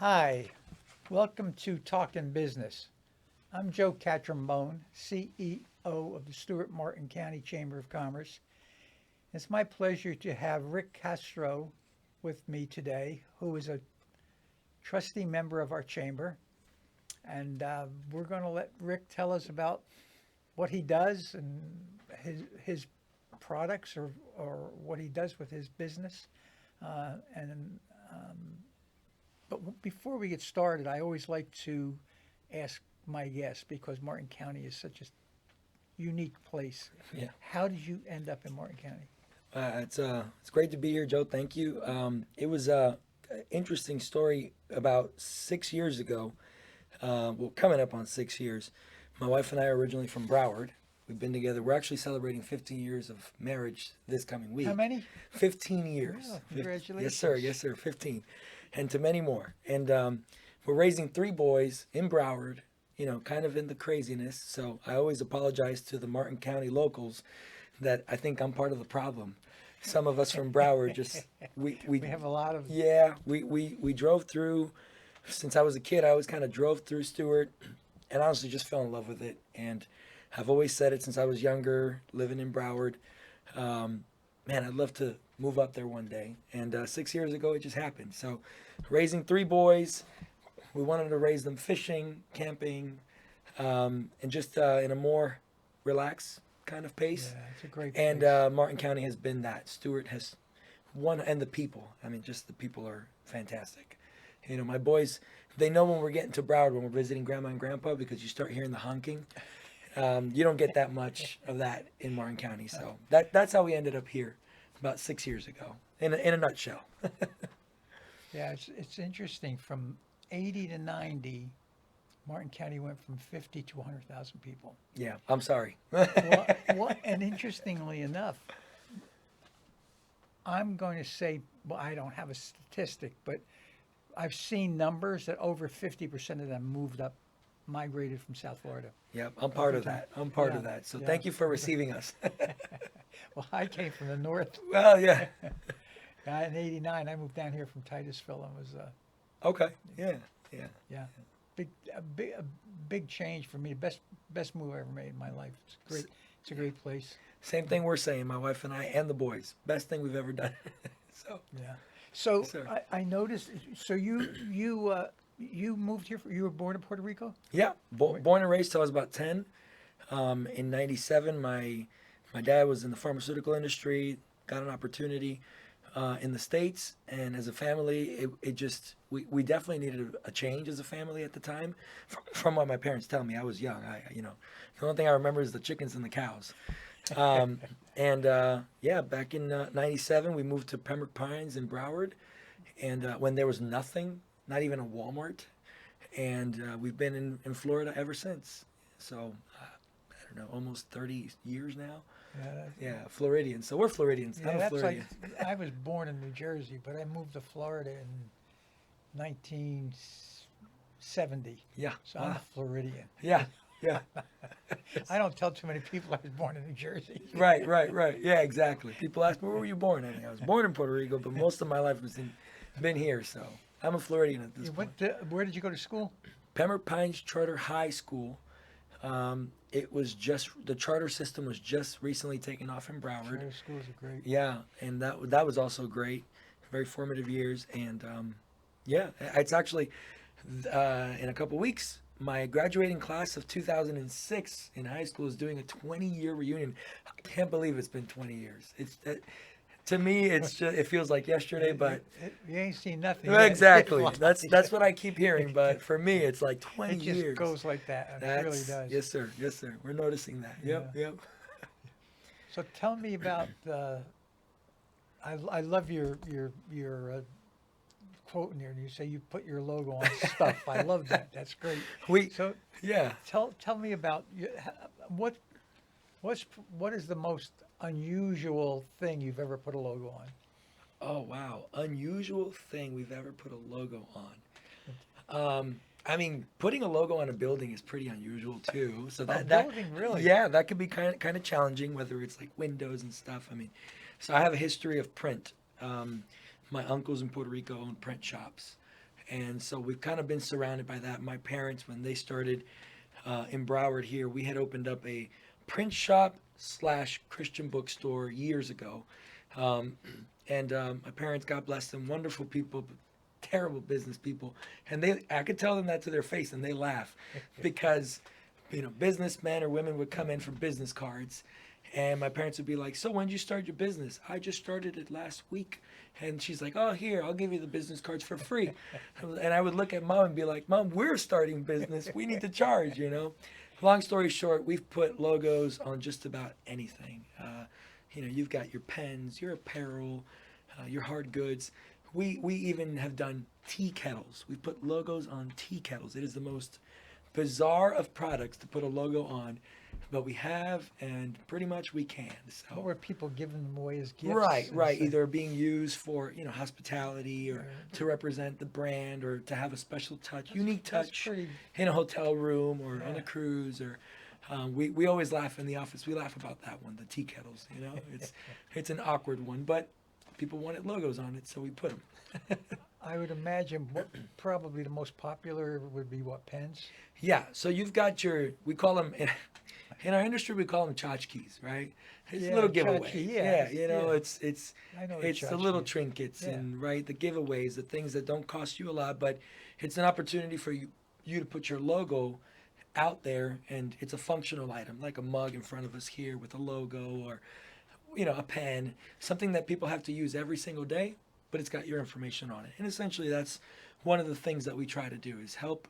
Hi, welcome to Talkin Business. I'm Joe Catrambone, CEO of the Stewart Martin County Chamber of Commerce. It's my pleasure to have Rick Castro with me today, who is a trustee member of our chamber. And we're going to let Rick tell us about what he does and his products or what he does with his business. And But before we get started, I always like to ask my guests, because Martin County is such a unique place. Yeah, How did you end up in Martin County? it's great to be here, Joe. Thank you. It was an interesting story about 6 years ago. Well, coming up on 6 years. My wife and I are originally from Broward. We've been together. We're actually celebrating 15 years of marriage this coming week. How many? 15 years. Wow, congratulations. Yes, sir. Yes, sir. 15, and to many more. And we're raising three boys in Broward. Kind of in the craziness. So I always apologize to the Martin County locals that I think I'm part of the problem. Some of us from Broward just We have a lot of. yeah, we drove through. Since I was a kid, I always kind of drove through Stewart, and honestly just fell in love with it. And I've always said it since I was younger, living in Broward. Man, I'd love to move up there one day. And 6 years ago, it just happened. So, raising three boys, we wanted to raise them fishing, camping, and just in a more relaxed kind of pace. Yeah, it's a great And place. Martin County has been that. Stewart has won, and the people. I mean, just the people are fantastic. My boys, they know when we're getting to Broward, when we're visiting Grandma and Grandpa, because you start hearing the honking. You don't get that much of that in Martin County. So that's how we ended up here about 6 years ago, in a nutshell. Yeah, it's interesting. From 80 to 90, Martin County went from 50 to 100,000 people. Yeah, I'm sorry. And interestingly enough, I'm going to say, well, I don't have a statistic, but I've seen numbers that over 50% of them moved up, migrated from South Florida. Yep, I'm part of that. I'm part Yeah, of that. So yeah. thank you for receiving us. Well, I came from the north. Well, yeah. In '89, I moved down here from Titusville and was, Okay. Yeah. Yeah. yeah, a big change for me. Best move I ever made in my life. It's great. It's a great place. Same thing we're saying, my wife and I, and the boys. Best thing we've ever done. So, Yeah. So yes, sir. I noticed. So you moved here. You were born in Puerto Rico. Yeah, born and raised till I was about 10. In '97, my dad was in the pharmaceutical industry. Got an opportunity in the States, and as a family, it just we definitely needed a change as a family at the time. From what my parents tell me, I was young. The only thing I remember is the chickens and the cows. Yeah, back in '97, we moved to Pembroke Pines in Broward, and when there was nothing, not even a Walmart, and we've been in Florida ever since. So I don't know, almost 30 years now. Yeah. Yeah, Floridians. So we're Floridians. Yeah, I'm a that's like Floridian. I was born in New Jersey, but I moved to Florida in 1970. Yeah. So I'm a Wow. Floridian. Yeah. Yeah. I don't tell too many people I was born in New Jersey. Right. Yeah, exactly. People ask me, where were you born? I mean, I was born in Puerto Rico, but most of my life been here. So I'm a Floridian at this You point. where did you go to school? Pembroke Pines Charter High School. It was just the charter system was just recently taken off in Broward. Charter schools are great. Yeah, and that was also great, very formative years. And yeah, it's actually in a couple weeks. My graduating class of 2006 in high school is doing a 20-year reunion. I can't believe it's been 20 years. To me, it feels like yesterday, but You ain't seen nothing yet. exactly. It That's what I keep hearing. But for me, it's like 20 just years. goes like that. It really does. Yes, sir. Yes, sir. We're noticing that. Yep. Yeah. Yep. So tell me about I love your quote in here. And you say you put your logo on stuff. I love that. That's great. So Yeah. tell me about what is the most unusual thing you've ever put a logo on? Oh, wow. Unusual thing we've ever put a logo on. I mean, putting a logo on a building is pretty unusual too. So that building, really? Yeah, that could be kind of challenging, whether it's like windows and stuff. I mean, so I have a history of print. My uncles in Puerto Rico own print shops, And so we've kind of been surrounded by that. My parents, when they started in Broward here, we had opened up a print shop slash Christian bookstore years ago. My parents, God bless them, wonderful people, but terrible business people. And I could tell them that to their face, and they laugh because, businessmen or women would come in for business cards. And my parents would be like, "So when did you start your business?" "I just started it last week." And she's like, "Oh, here, I'll give you the business cards for free." And I would look at Mom and be like, "Mom, we're starting business. We need to charge, Long story short, we've put logos on just about anything. You've got your pens, your apparel, your hard goods. We even have done tea kettles. We put logos on tea kettles. It is the most bizarre of products to put a logo on, but we have, and pretty much we can. So. What were people giving them away as gifts? Right. Either being used for hospitality, or to represent the brand, or to have a special touch, unique touch in a hotel room or on a cruise. Or we always laugh in the office. We laugh about that one, the tea kettles. It's an awkward one, but people wanted logos on it, so we put them. I would imagine probably the most popular would be pens? Yeah, so you've got we call them, in our industry, we call them tchotchkes, right? It's a little giveaway. It's the little trinkets and, the giveaways, the things that don't cost you a lot, but it's an opportunity for you to put your logo out there, and it's a functional item, like a mug in front of us here with a logo, or, a pen, something that people have to use every single day, but it's got your information on it. And essentially that's one of the things that we try to do, is help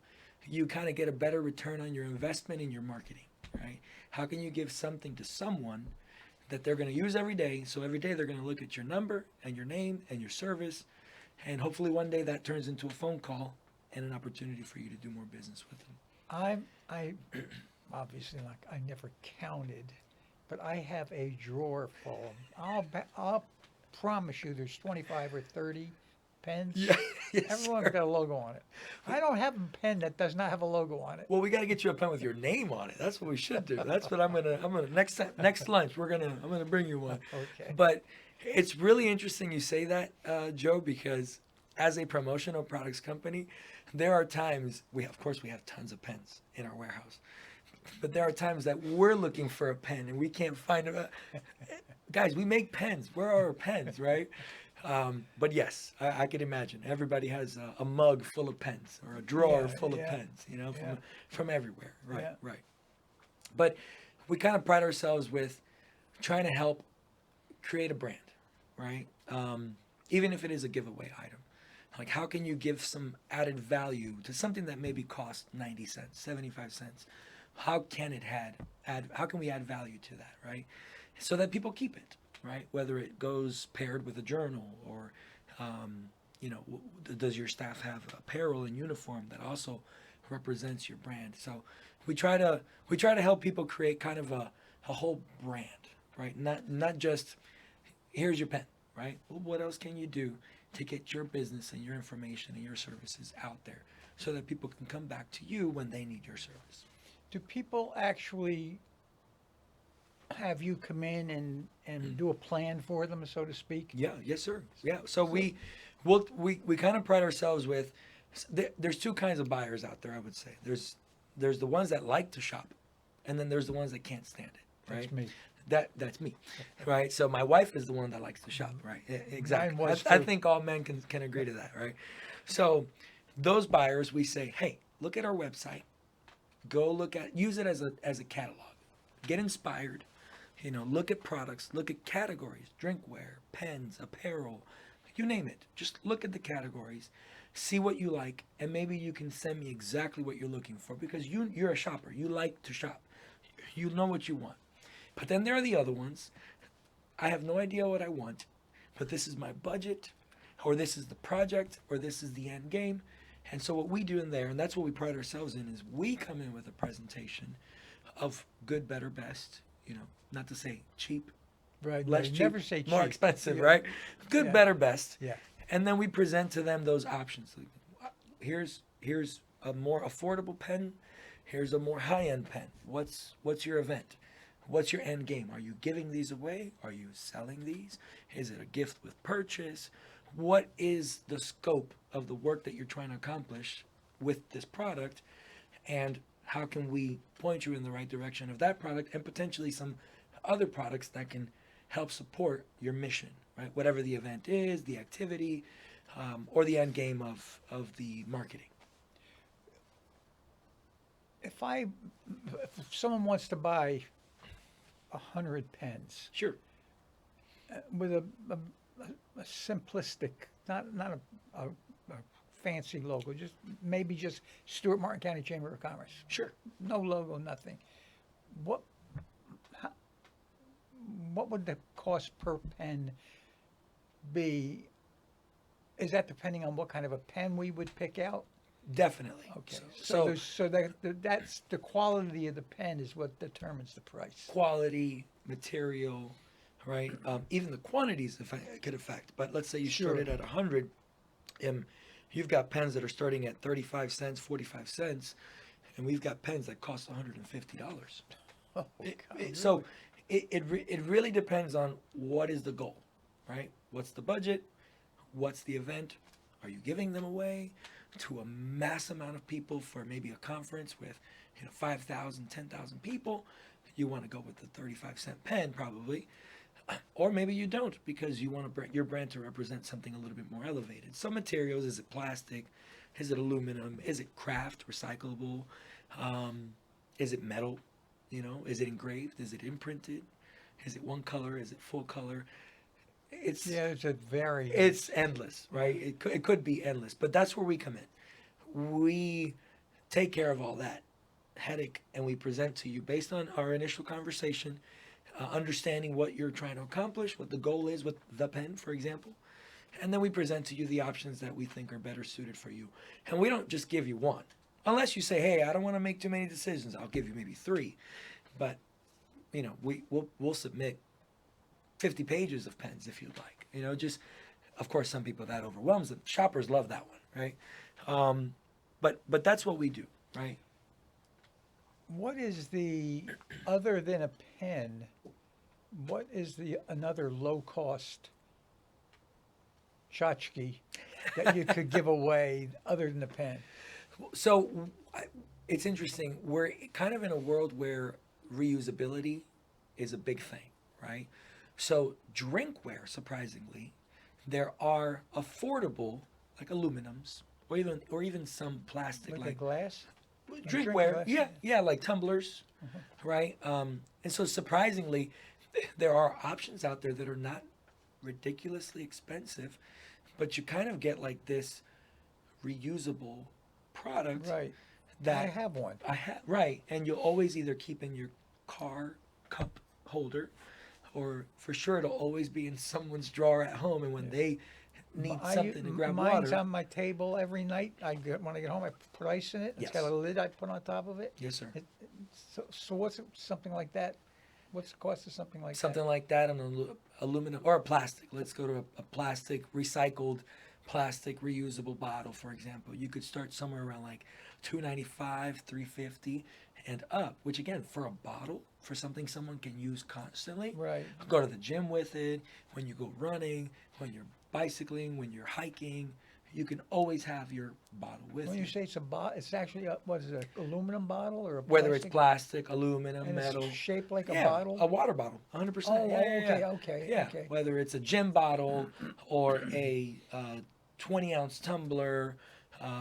you kind of get a better return on your investment in your marketing, right? How can you give something to someone that they're going to use every day? So every day they're going to look at your number and your name and your service, and hopefully one day that turns into a phone call and an opportunity for you to do more business with them. I obviously, I never counted, but I have a drawer full. I'll promise you there's 25 or 30 pens. Yeah, yes, Everyone's got a logo on it. I don't have a pen that does not have a logo on it. Well, we got to get you a pen with your name on it. That's what we should do. That's what I'm gonna next lunch I'm gonna bring you one. Okay. But it's really interesting you say that, Joe, because as a promotional products company, there are times we have tons of pens in our warehouse, but there are times that we're looking for a pen and we can't find it. Guys, we make pens. Where are our pens, right? But yes, I can imagine. Everybody has a mug full of pens, or a drawer full of pens, from everywhere. Right. But we kind of pride ourselves with trying to help create a brand, right? Even if it is a giveaway item. Like, how can you give some added value to something that maybe costs 90 cents, 75 cents? How can we add value to that, right? So that people keep it, right? Whether it goes paired with a journal, or, does your staff have apparel and uniform that also represents your brand? So we try to help people create kind of a whole brand, right? Not just, here's your pen, right? Well, what else can you do to get your business and your information and your services out there, so that people can come back to you when they need your service? Do people actually have you come in and do a plan for them, so to speak? Yeah, yes, sir. Yeah. So we kind of pride ourselves with, there's two kinds of buyers out there, I would say. There's the ones that like to shop, and then there's the ones that can't stand it, right? That's me. That's me, right? So my wife is the one that likes to shop, right? Exactly. Mine was I too. think all men can agree to that, right? So those buyers, we say, hey, look at our website. Go use it as a catalog. Get inspired. Look at products, look at categories, drinkware, pens, apparel, you name it. Just look at the categories, see what you like, and maybe you can send me exactly what you're looking for, because you're a shopper. You like to shop. You know what you want. But then there are the other ones. I have no idea what I want, but this is my budget, or this is the project, or this is the end game. And so what we do in there, and that's what we pride ourselves in, is we come in with a presentation of good, better, best. Not to say cheap, Right. less You cheap, never say more cheap. expensive, Yeah. right? Good, Yeah. better, best. Yeah. And then we present to them those options. Here's a more affordable pen. Here's a more high-end pen. What's your event? What's your end game? Are you giving these away? Are you selling these? Is it a gift with purchase? what is the scope of the work that you're trying to accomplish with this product, and how can we point you in the right direction of that product and potentially some other products that can help support your mission, right? Whatever the event is, the activity, or the end game of the marketing. If someone wants to buy 100 pens Sure. with a simplistic, not a fancy logo, maybe just Stewart Martin County Chamber of Commerce, Sure. no logo, nothing. What how, what would the cost per pen be? Is that depending on what kind of a pen we would pick out? Definitely. Okay, So that's the quality of the pen is what determines the price. quality, material, right? Even the quantities could affect. But let's say you started at 100, you've got pens that are starting at 35 cents, 45 cents, and we've got pens that cost $150. Oh, So it really depends on what is the goal, right? What's the budget? What's the event? Are you giving them away to a mass amount of people for maybe a conference with 5,000, 10,000 people? You want to go with the 35-cent pen probably. Or maybe you don't, because you want your brand to represent something a little bit more elevated. Some materials, is it plastic? Is it aluminum? Is it craft, recyclable? Is it metal? Is it engraved? Is it imprinted? Is it one color? Is it full color? It's endless, right? It could be endless, but that's where we come in. We take care of all that headache, and we present to you based on our initial conversation, understanding what you're trying to accomplish, what the goal is with the pen, for example, and then we present to you the options that we think are better suited for you. And we don't just give you one, unless you say, "Hey, I don't want to make too many decisions. I'll give you maybe 3," but we'll submit 50 pages of pens if you'd like. Just, of course, some people that overwhelms them. Shoppers love that one, right? But that's what we do, right? What is other than a pen, what is another low cost tchotchke that you could give away other than the pen? So it's interesting. We're kind of in a world where reusability is a big thing, right? So drinkware, surprisingly, there are affordable, like aluminums, or even some plastic, Like glass? drinkware. Glass? Yeah, like tumblers, right? And so surprisingly, there are options out there that are not ridiculously expensive, but you kind of get like this reusable product. Right. That I have one. Right, and you'll always either keep in your car cup holder, or for sure it'll always be in someone's drawer at home, and when they need something to grab mine's water. on my table every night. When I get home, I put ice in it. It's Yes. got a lid I put on top of it. Yes, sir. So what's something like that? What's the cost of something like Something that? like that, an aluminum or a plastic. Let's go to a plastic, recycled plastic, reusable bottle, for example. You could start somewhere around like $2.95, $3.50, and up. Which again, for a bottle, for something someone can use constantly. Right. Go to the gym with it. When you go running, when you're bicycling, when you're hiking, you can always have your bottle with When you. you say it's a bottle, it's actually what is it, an aluminum bottle or a Whether it's plastic? plastic, aluminum, And metal. it's shaped like Yeah, a bottle? a water bottle, 100%. Oh, okay. Yeah, whether it's a gym bottle or a 20-ounce tumbler,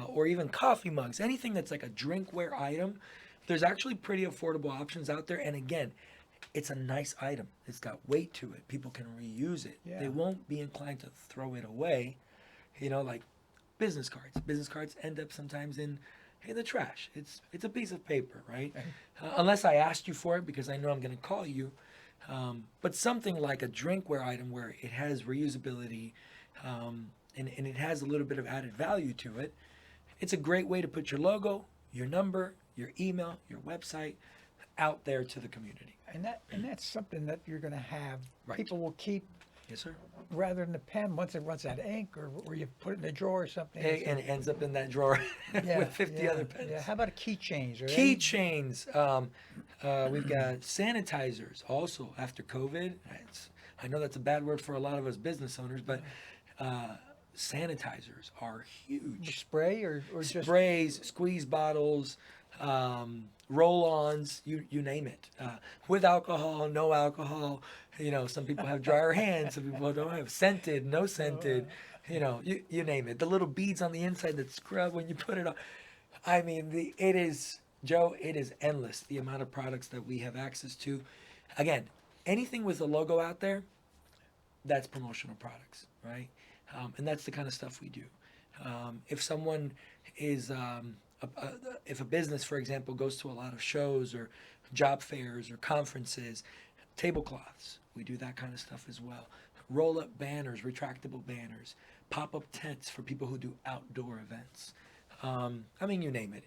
or even coffee mugs, anything that's like a drinkware item, there's actually pretty affordable options out there. And again, it's a nice item. It's got weight to it. People can reuse it. Yeah. They won't be inclined to throw it away. Like business cards. Business cards end up sometimes in the trash. It's a piece of paper, right? Unless I asked you for it, because I know I'm going to call you. But something like a drinkware item where it has reusability, and it has a little bit of added value to it, it's a great way to put your logo, your number, your email, your website out there to the community. And that's something that you're going to have. Right. People will keep Yes, sir. rather than the pen once it runs out of ink or you put it in a drawer or something. And it ends up in that drawer with 50 other pens. Yeah. How about keychains? Keychains. We've got sanitizers also after COVID. I know that's a bad word for a lot of us business owners, but sanitizers are huge. Spray or just Sprays, squeeze bottles, roll-ons, you name it. With alcohol, no alcohol. Some people have drier hands. Some people don't have scented, no scented. You name it. The little beads on the inside that scrub when you put it on. I mean, it is, Joe, it is endless, the amount of products that we have access to. Again, anything with a logo out there, that's promotional products, right? And that's the kind of stuff we do. If someone is, if a business, for example, goes to a lot of shows or job fairs or conferences, tablecloths, we do that kind of stuff as well. Roll-up banners, retractable banners, pop-up tents for people who do outdoor events. I mean, you name it.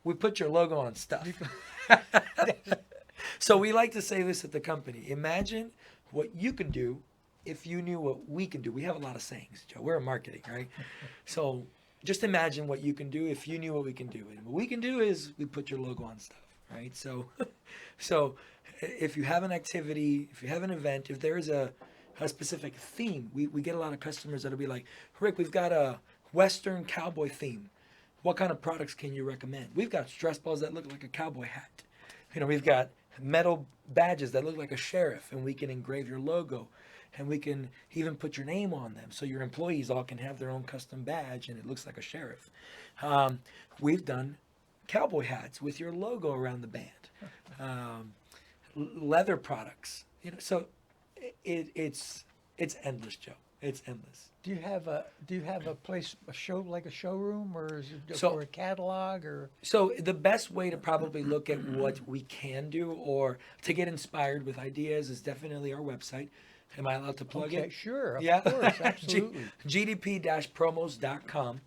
We put your logo on stuff. So we like to say this at the company. Imagine what you can do if you knew what we can do. We have a lot of sayings, Joe. We're in marketing, right? So just imagine what you can do if you knew what we can do. And what we can do is we put your logo on stuff, right? So if you have an activity, if you have an event, if there is a specific theme, we get a lot of customers that'll be like, Rick, we've got a Western cowboy theme. What kind of products can you recommend? We've got stress balls that look like a cowboy hat. We've got metal badges that look like a sheriff, and we can engrave your logo, and we can even put your name on them, so your employees all can have their own custom badge, and it looks like a sheriff. We've done cowboy hats with your logo around the band, leather products. So it's endless, Joe. It's endless. do you have a place, a showroom, or is it So- or a catalog, or So the best way to probably look at what we can do or to get inspired with ideas is definitely our website. Am I allowed to plug okay, it? sure, of Yeah. course, absolutely. gdp-promos.com.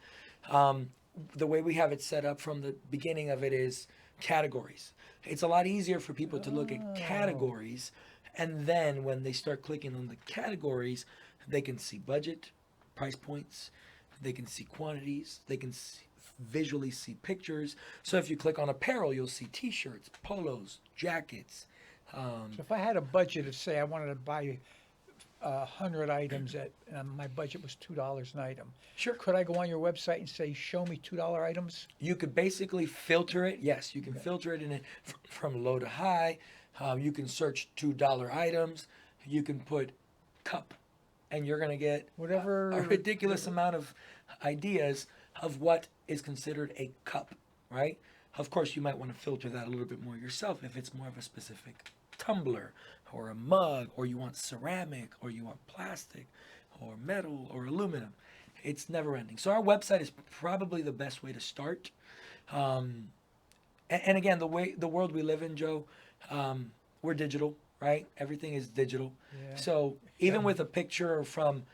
The way we have it set up from the beginning of it is categories. It's a lot easier for people to look at categories, and then when they start clicking on the categories, they can see budget, price points, they can see quantities, they can visually see pictures. So if you click on apparel, you'll see t-shirts, polos, jackets. So if I had a budget of, say, I wanted to buy 100 items and my budget was $2 an item, Sure. could I go on your website and say, show me $2 items? You could basically filter it. Yes, you can filter it in it from low to high. You can search $2 items. You can put cup, and you're going to get Whatever. a ridiculous amount of ideas of what is considered a cup, right? Of course, you might want to filter that a little bit more yourself if it's more of a specific tumbler or a mug, or you want ceramic, or you want plastic or metal or aluminum. It's never ending. So our website is probably the best way to start. And again, the world we live in, Joe, we're digital, right? Everything is digital. Yeah. So even with a picture from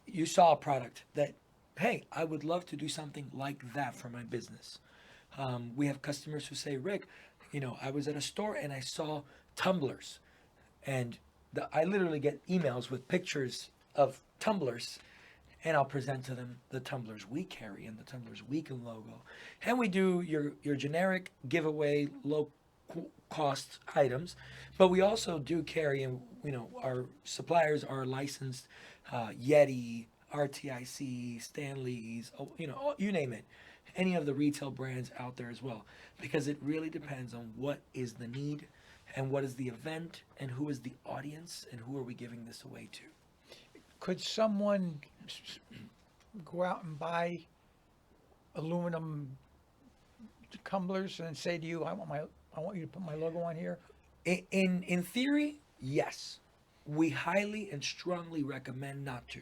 you saw a product that, hey, I would love to do something like that for my business. We have customers who say, Rick, I was at a store and I saw tumblers, and I literally get emails with pictures of tumblers, and I'll present to them the tumblers we carry and the tumblers we can logo. And we do your generic giveaway low cost items, but we also do carry, and our suppliers are licensed Yeti, RTIC, Stanley's, you name it, any of the retail brands out there as well, because it really depends on what is the need and what is the event and who is the audience and who are we giving this away to. Could someone go out and buy aluminum tumblers and say to you, I want you to put my logo on here? In theory, yes. We highly and strongly recommend not to.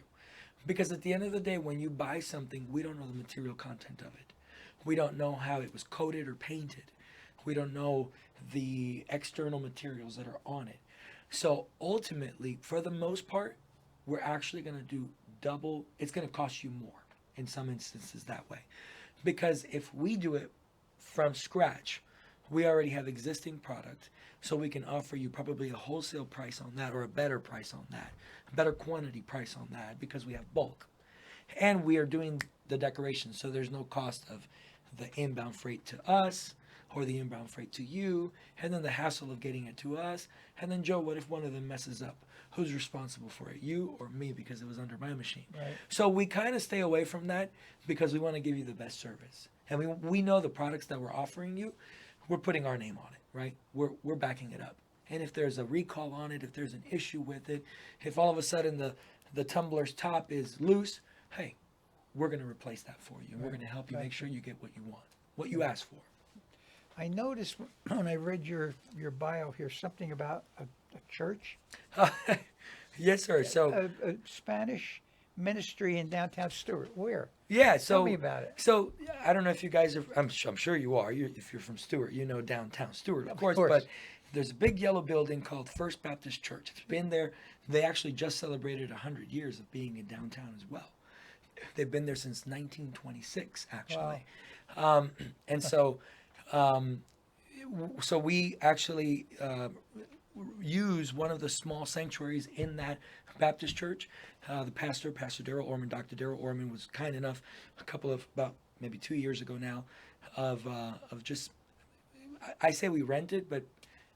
Because at the end of the day, when you buy something, we don't know the material content of it. We don't know how it was coated or painted. We don't know the external materials that are on it. So ultimately, for the most part, we're actually going to do double. It's going to cost you more in some instances that way. Because if we do it from scratch, we already have existing product, so we can offer you probably a wholesale price on that, or a better price on that, a better quantity price on that, because we have bulk. And we are doing the decoration, so there's no cost of the inbound freight to us or the inbound freight to you, and then the hassle of getting it to us. And then, Joe, what if one of them messes up? Who's responsible for it, you or me, because it was under my machine? Right. So we kind of stay away from that because we want to give you the best service. And we know the products that we're offering you, we're putting our name on it, right? We're backing it up. And if there's a recall on it, if there's an issue with it, if all of a sudden the tumbler's top is loose, hey, we're going to replace that for you. And we're going to help you make sure you get what you want, what you asked for. I noticed when I read your bio here something about a church, Yes, sir. So a Spanish ministry in downtown Stewart. Where? yeah, so Tell me about it. So I don't know if you guys are. I'm sure you are. If you're from Stewart, you know downtown Stewart, of course. But there's a big yellow building called First Baptist Church. It's been there. They actually just celebrated 100 years of being in downtown as well. They've been there since 1926, actually. Wow. And so, so we actually use one of the small sanctuaries in that Baptist church. The pastor, Pastor Darrell Orman, Dr. Darrell Orman, was kind enough about maybe 2 years ago now of just, I say we rented, but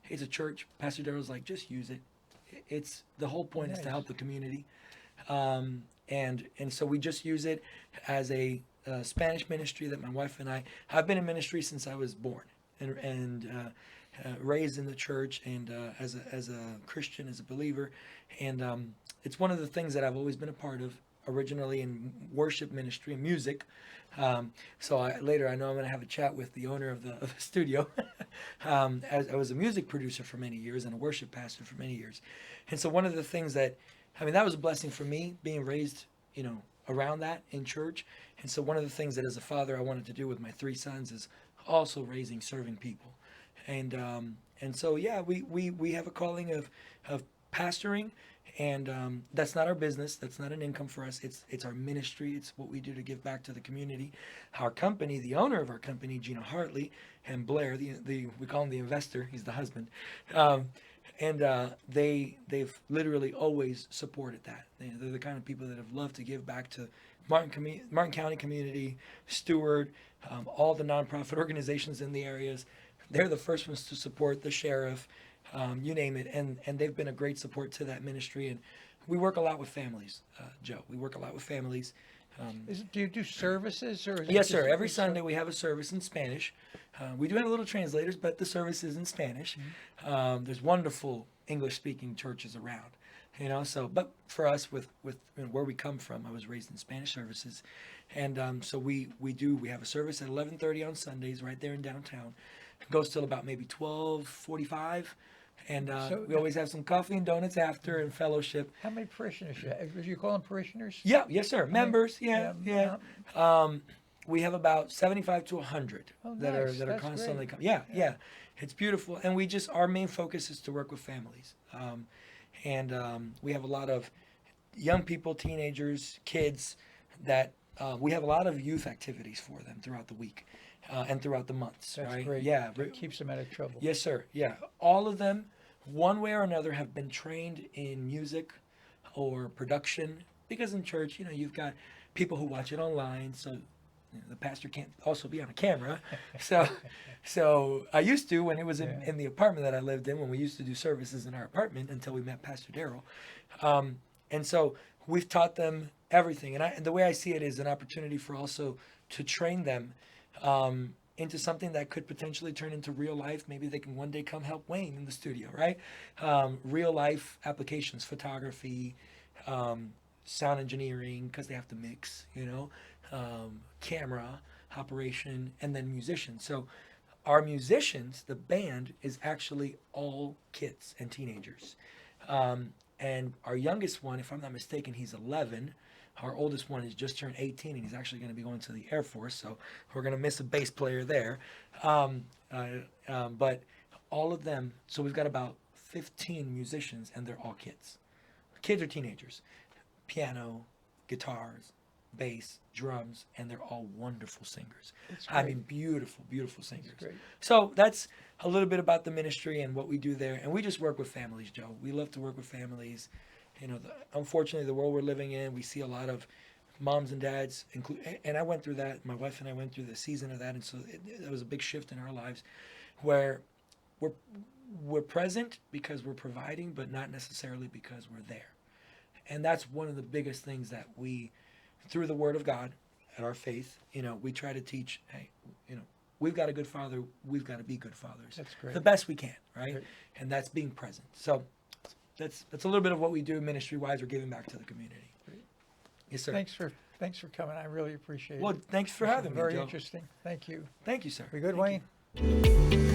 it's a church. Pastor Darrell's like, just use it. It's the whole point is to help the community. And so we just use it as a Spanish ministry that my wife and I've been in ministry since I was born and raised in the church and as a Christian, as a believer. And it's one of the things that I've always been a part of, originally in worship ministry and music. So later I know I'm going to have a chat with the owner of the studio. As I was a music producer for many years and a worship pastor for many years. And so one of the things that was a blessing for me, being raised, around that in church. And so one of the things that as a father I wanted to do with my 3 sons is also serving people. And so, yeah, we have a calling of pastoring, and that's not our business. That's not an income for us. It's our ministry. It's what we do to give back to the community. Our company, the owner of our company, Gina Hartley, and Blair, we call him the investor. He's the husband. And they've literally always supported that. They're the kind of people that have loved to give back to Martin County community, Stewart, all the nonprofit organizations in the areas. They're the first ones to support the sheriff, you name it, and they've been a great support to that ministry. And we work a lot with families, Joe. We work a lot with families. Do you do services or? Yes, sir. Every Sunday we have a service in Spanish. We do have a little translators, but the service is in Spanish. Mm-hmm. There's wonderful English-speaking churches around, So, but for us, with where we come from, I was raised in Spanish services, and so we have a service at 11:30 on Sundays right there in downtown. It goes till about maybe 12:45. And we always have some coffee and donuts after and fellowship. How many parishioners you have? You call them parishioners? Yeah, yes, sir. Members, yeah. We have about 75 to 100 that are constantly coming. Yeah. It's beautiful. And our main focus is to work with families. And we have a lot of young people, teenagers, kids that we have a lot of youth activities for them throughout the week. And throughout the months. That's right? great. Yeah. It keeps them out of trouble. Yes, sir. Yeah. All of them, one way or another, have been trained in music or production. Because in church, you've got people who watch it online, so the pastor can't also be on a camera. So I used to, when it was in the apartment that I lived in, when we used to do services in our apartment until we met Pastor Darrell. And so we've taught them everything. And the way I see it is an opportunity for also to train them into something that could potentially turn into real life. Maybe they can one day come help Wayne in the studio, right? Real life applications, photography, sound engineering, because they have to mix, camera operation, and then musicians. So our musicians, the band, is actually all kids and teenagers. And our youngest one, if I'm not mistaken, he's 11. Our oldest one has just turned 18, and he's actually going to be going to the Air Force, so we're going to miss a bass player there. But all of them, so we've got about 15 musicians, and they're all kids. Kids or teenagers. Piano, guitars, bass, drums, and they're all wonderful singers. I mean, beautiful, beautiful singers. Great. So that's a little bit about the ministry and what we do there. And we just work with families, Joe. We love to work with families. Unfortunately, the world we're living in, we see a lot of moms and dads, and I went through that. My wife and I went through the season of that, and so it was a big shift in our lives, where we're present because we're providing, but not necessarily because we're there. And that's one of the biggest things that we, through the Word of God, at our faith, we try to teach. Hey, we've got a good father. We've got to be good fathers. That's great. The best we can, right? Great. And that's being present. So that's a little bit of what we do ministry-wise. We're giving back to the community. Great. Yes, sir. Thanks for coming. I really appreciate it. Well, thanks for This was having me, very Joe. interesting. Thank you. Thank you, sir. We good, Thank Wayne? you.